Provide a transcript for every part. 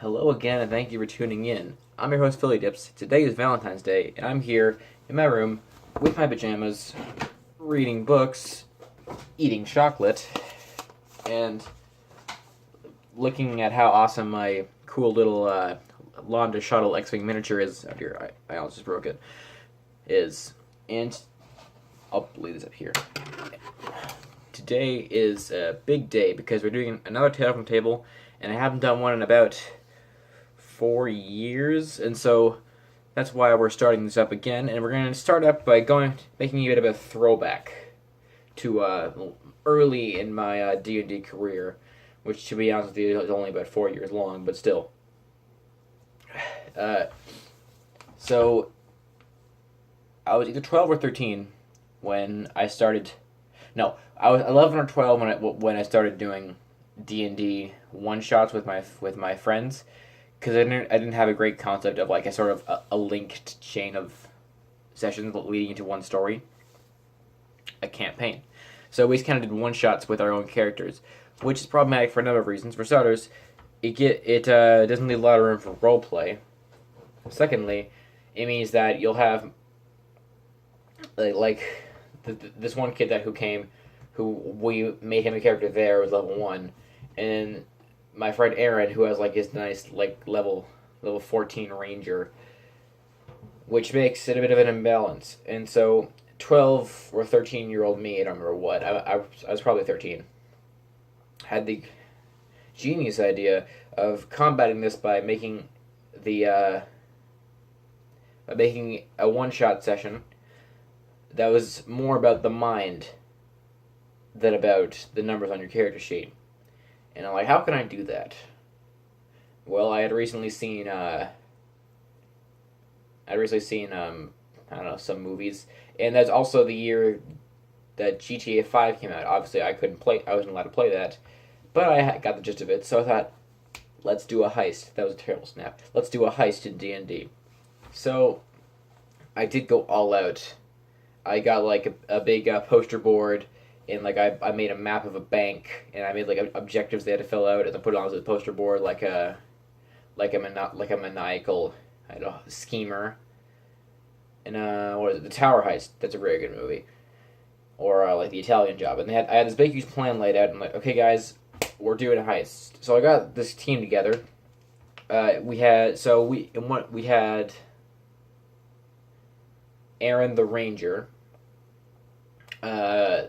Hello again, and thank you for tuning in. I'm your host, Philly Dips. Today is Valentine's Day, and I'm here in my room with my pajamas, reading books, eating chocolate, and looking at how awesome my cool little Lambda Shuttle X-Wing miniature is. Out here, I almost just broke it. And I'll leave this up here. Today is a big day because we're doing another Tale from Table, and I haven't done one in about 4 years, and so that's why we're starting this up again. And we're going to start up by making a bit of a throwback to early in my D&D career, which, to be honest with you, is only about 4 years long, but still. So I was either 12 or 13 when I started. No, I was 11 or 12 when I started doing D&D one shots with my friends, because I didn't have a great concept of like a sort of a linked chain of sessions leading into one story, a campaign. So we just kind of did one shots with our own characters, which is problematic for a number of reasons. For starters, it doesn't leave a lot of room for role play. Secondly, it means that you'll have this one kid who we made him a character there was level 1, and my friend Aaron, who has like his nice like level 14 ranger, which makes it a bit of an imbalance. And so 12 or 13-year-old me, I don't remember what, I was probably 13, had the genius idea of combating this by making a one-shot session that was more about the mind than about the numbers on your character sheet. And I'm like, how can I do that? Well, I had recently seen I don't know, some movies, and that's also the year that GTA 5 came out. Obviously, I wasn't allowed to play that, but I got the gist of it. So I thought, let's do a heist. That was a terrible snap. Let's do a heist in D&D. So I did go all out. I got like a big poster board, and like I made a map of a bank, and I made like objectives they had to fill out, and then put it onto the poster board like a maniacal, I don't know, schemer. And what is it? The Tower Heist. That's a very good movie. Or like The Italian Job. And I had this big huge plan laid out. And I'm like, okay, guys, we're doing a heist. So I got this team together. We had Aaron the Ranger. I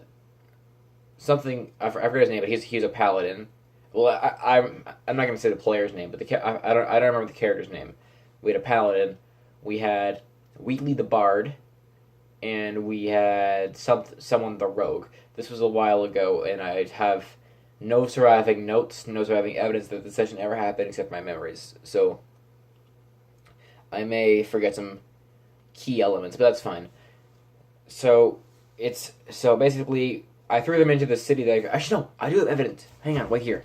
forget his name, but he's a paladin. Well, I'm not gonna say the player's name, but I don't remember the character's name. We had a paladin. We had Wheatley the Bard, and we had someone the Rogue. This was a while ago, and I have no surviving notes, no surviving evidence that the session ever happened except my memories. So I may forget some key elements, but that's fine. So basically, I threw them into the city that actually, no, I do have evidence. Hang on, wait here.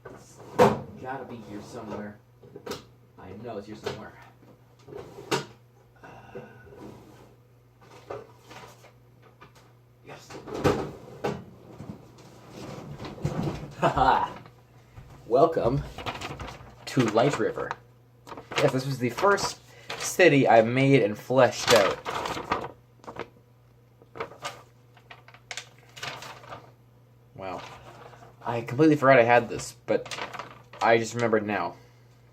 It's gotta be here somewhere. I know it's here somewhere. Yes. Haha. Welcome to Lightriver. Yes, this was the first city I made and fleshed out. Wow. I completely forgot I had this, but I just remembered now.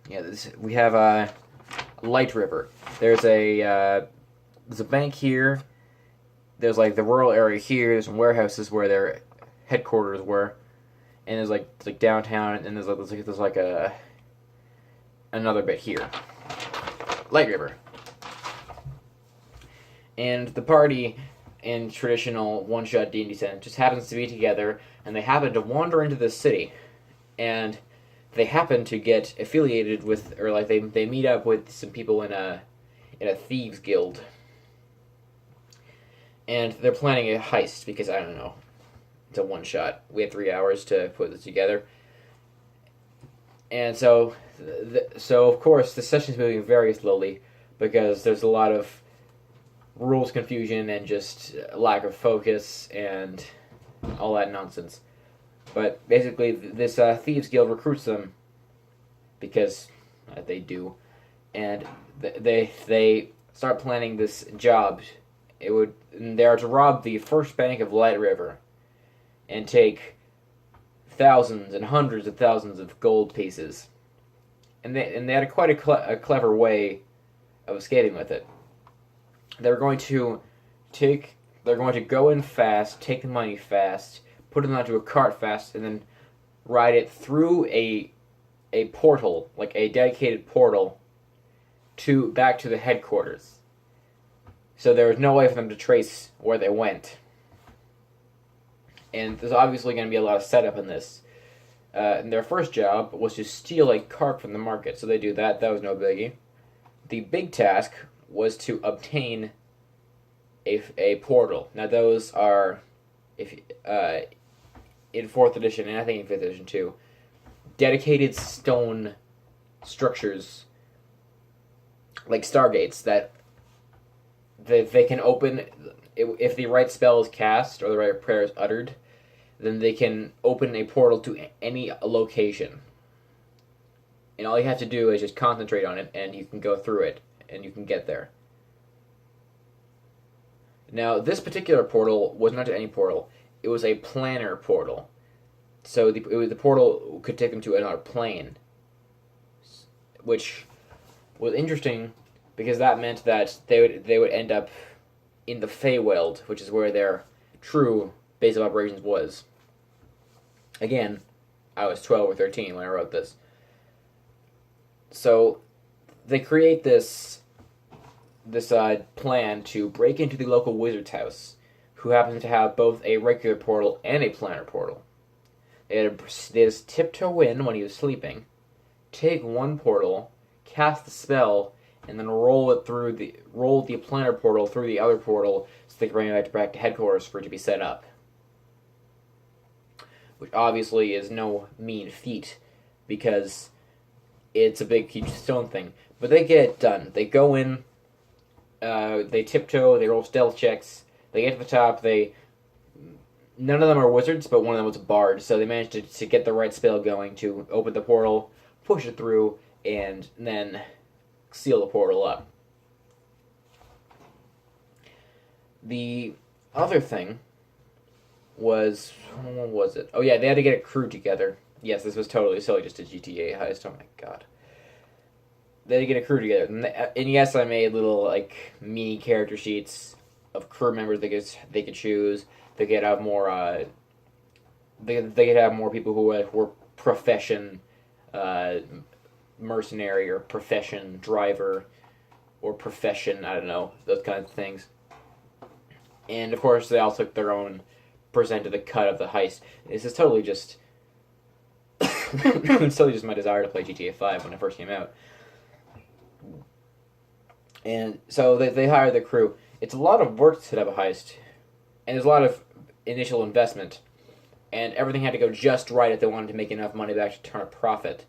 Yeah, we have Lightriver. There's a bank here. There's like the rural area here. There's some warehouses where their headquarters were, and there's like downtown, and there's like another bit here. Lightriver. And the party, in traditional one-shot D&D sense, just happens to be together, and they happen to wander into the city, and they happen to get affiliated with, or like they meet up with some people in a thieves guild, and they're planning a heist because, I don't know, it's a one-shot. We had 3 hours to put this together, and so of course the session's moving very slowly because there's a lot of rules confusion and just lack of focus, and all that nonsense. But basically, this thieves guild recruits them because they do, and they start planning this job. They are to rob the first bank of Lightriver and take thousands and hundreds of thousands of gold pieces. And they had quite a clever way of escaping with it. They're going to go in fast, take the money fast, put it onto a cart fast, and then ride it through a portal, like a dedicated portal, back to the headquarters. So there was no way for them to trace where they went. And there's obviously going to be a lot of setup in this. And their first job was to steal a cart from the market. So they do that. That was no biggie. The big task was to obtain a portal. Now those are, in 4th edition, and I think in 5th edition too, dedicated stone structures, like stargates, that they can open if the right spell is cast or the right prayer is uttered. Then they can open a portal to any location. And all you have to do is just concentrate on it, and you can go through it, and you can get there. Now, this particular portal was not any portal. It was a planar portal. So the portal could take them to another plane, which was interesting because that meant that they would end up in the Feywild, which is where their true base of operations was. Again, I was 12 or 13 when I wrote this. So they create this plan to break into the local wizard's house, who happens to have both a regular portal and a planar portal. They just tiptoe in when he was sleeping, take one portal, cast the spell, and then roll the planar portal through the other portal so they can bring it back to headquarters for it to be set up. Which obviously is no mean feat, because it's a big, huge stone thing. But they get it done. They go in, they tiptoe, they roll stealth checks, they get to the top, none of them are wizards, but one of them was a bard, so they managed to get the right spell going to open the portal, push it through, and then seal the portal up. The other thing was, what was it? Oh yeah, they had to get a crew together. Yes, this was totally silly, just a GTA heist. Oh my god. They had to get a crew together, and yes, I made little mini character sheets of crew members they could choose. They could have more. They could have more people who were profession mercenary or profession driver or profession, I don't know, those kinds of things. And of course, they all took their own percent of the cut of the heist. This is totally just it's totally just my desire to play GTA 5 when it first came out. And so they hired the crew. It's a lot of work to set up a heist, and there's a lot of initial investment, and everything had to go just right if they wanted to make enough money to actually turn a profit.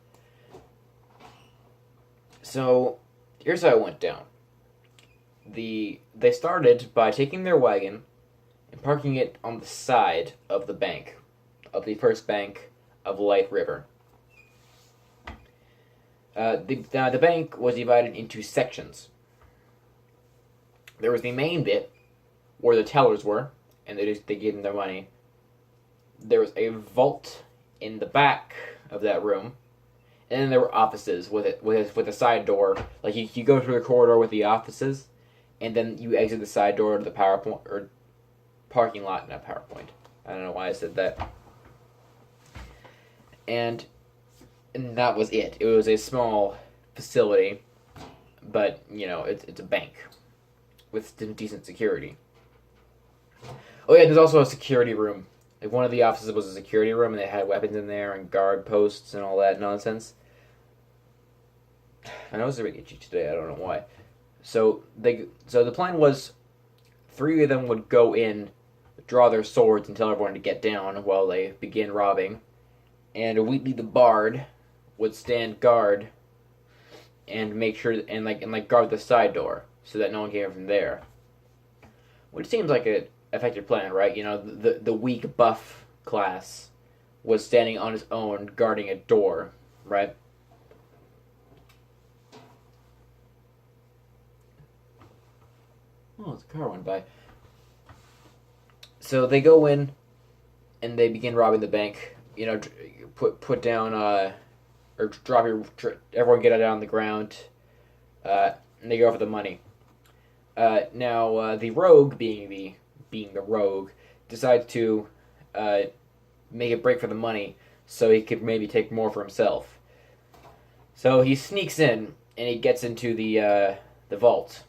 So here's how it went down. They started by taking their wagon and parking it on the side of the bank, of the first bank of Lightriver. The bank was divided into sections. There was the main bit where the tellers were, and they gave them their money. There was a vault in the back of that room, and then there were offices with a side door. Like you go through the corridor with the offices, and then you exit the side door to the PowerPoint or parking lot, not PowerPoint. I don't know why I said that. And that was it. It was a small facility, but it's a bank with decent security. Oh yeah, there's also a security room. Like one of the offices was a security room, and they had weapons in there and guard posts and all that nonsense. I know it's a bit itchy today. I don't know why. So the plan was, 3 of them would go in, draw their swords, and tell everyone to get down while they begin robbing, and Wheatley the Bard would stand guard and make sure and guard the side door so that no one came from there. Which seems like a effective plan, right? You know, the weak buff class was standing on his own guarding a door, right? Oh, the car went by. So they go in and they begin robbing the bank. You know, put down or drop your everyone get it down on the ground, and they go for the money. Now the rogue, being the rogue, decides to make a break for the money so he could maybe take more for himself. So he sneaks in and he gets into the vault.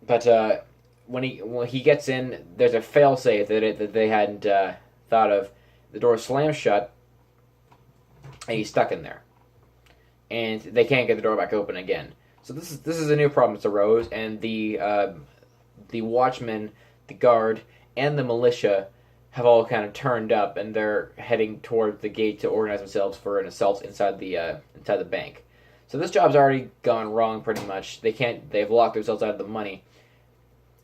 But when he gets in, there's a failsafe that they hadn't thought of. The door slams shut, and he's stuck in there, and they can't get the door back open again. So this is a new problem that's arose, and the watchman, the guard, and the militia have all kind of turned up, and they're heading toward the gate to organize themselves for an assault inside the bank. So this job's already gone wrong pretty much. They've locked themselves out of the money,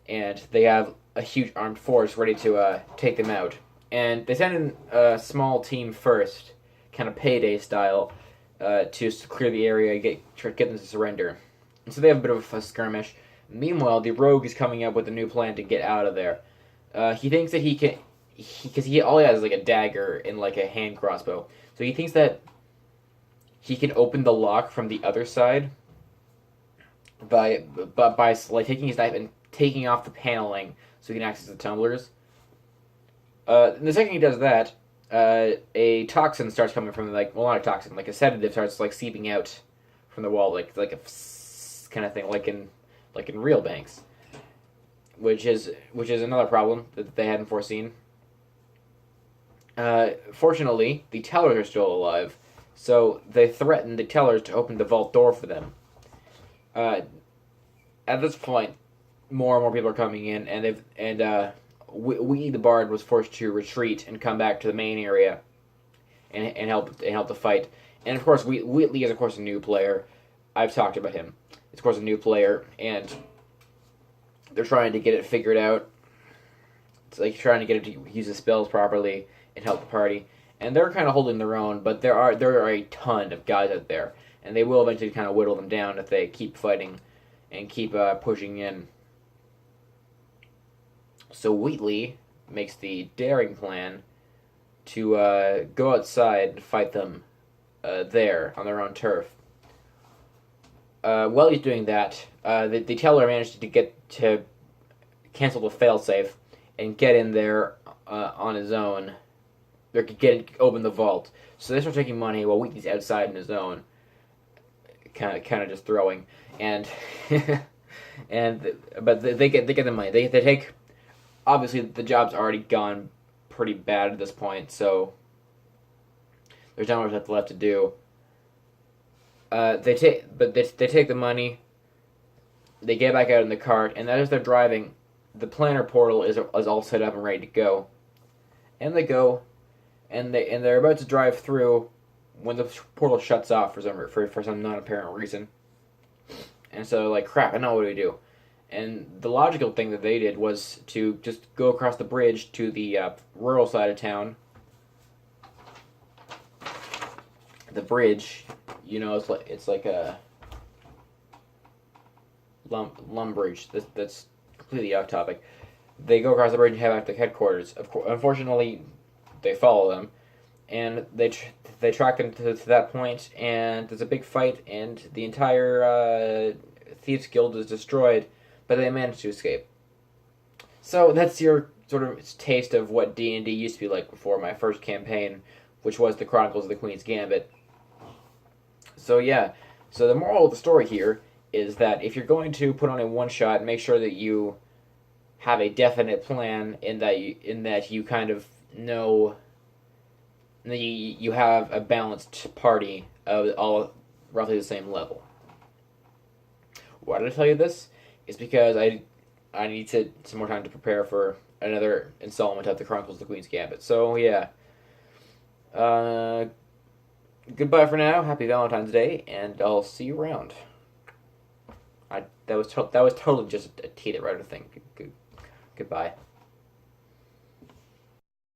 and they have a huge armed force ready to take them out. And they send in a small team first, kind of payday style, to clear the area, get them to surrender. And so they have a bit of a skirmish. Meanwhile, the rogue is coming up with a new plan to get out of there. He thinks that he can, because all he has is like a dagger and like a hand crossbow. So he thinks that he can open the lock from the other side by like taking his knife and taking off the paneling so he can access the tumblers. And the second he does that, a toxin starts coming from not a toxin, like a sedative starts like seeping out from the wall, like a kind of thing, like in real banks, which is another problem that they hadn't foreseen. Fortunately, the tellers are still alive, so they threaten the tellers to open the vault door for them. At this point, more and more people are coming in, and we the Bard was forced to retreat and come back to the main area, and help the fight. And of course, Wheatley is of course a new player. I've talked about him. It's of course a new player, and they're trying to get it figured out. It's like trying to get it to use the spells properly and help the party. And they're kind of holding their own, but there are a ton of guys out there, and they will eventually kind of whittle them down if they keep fighting and keep pushing in. So Wheatley makes the daring plan to go outside and fight them there on their own turf. While he's doing that, the teller managed to cancel the failsafe and get in there on his own. They open the vault. So they start taking money while Wheatley's outside on his own, kind of just throwing. And but they get the money. They take. Obviously, the job's already gone pretty bad at this point, so there's not much left to do. They take the money. They get back out in the cart, and as they're driving, the planner portal is all set up and ready to go. And they go, and they're about to drive through when the portal shuts off for some non-apparent reason. And so, like, crap, I know what do we do. And the logical thing that they did was to just go across the bridge to the rural side of town. The bridge, you know, it's like a lum bridge. That's completely off topic. They go across the bridge and head back to headquarters. Unfortunately, they follow them, and they track them to that point, and there's a big fight, and the entire Thieves Guild is destroyed. But they managed to escape. So that's your sort of taste of what D&D used to be like before my first campaign, which was the Chronicles of the Queen's Gambit. So yeah, so the moral of the story here is that if you're going to put on a one-shot, make sure that you have a definite plan in that you kind of know that you have a balanced party of all roughly the same level. Why did I tell you this? Is because I need some more time to prepare for another installment of the Chronicles of the Queen's Gambit. So yeah, goodbye for now. Happy Valentine's Day, and I'll see you around. That was totally just a T that writer thing. Goodbye.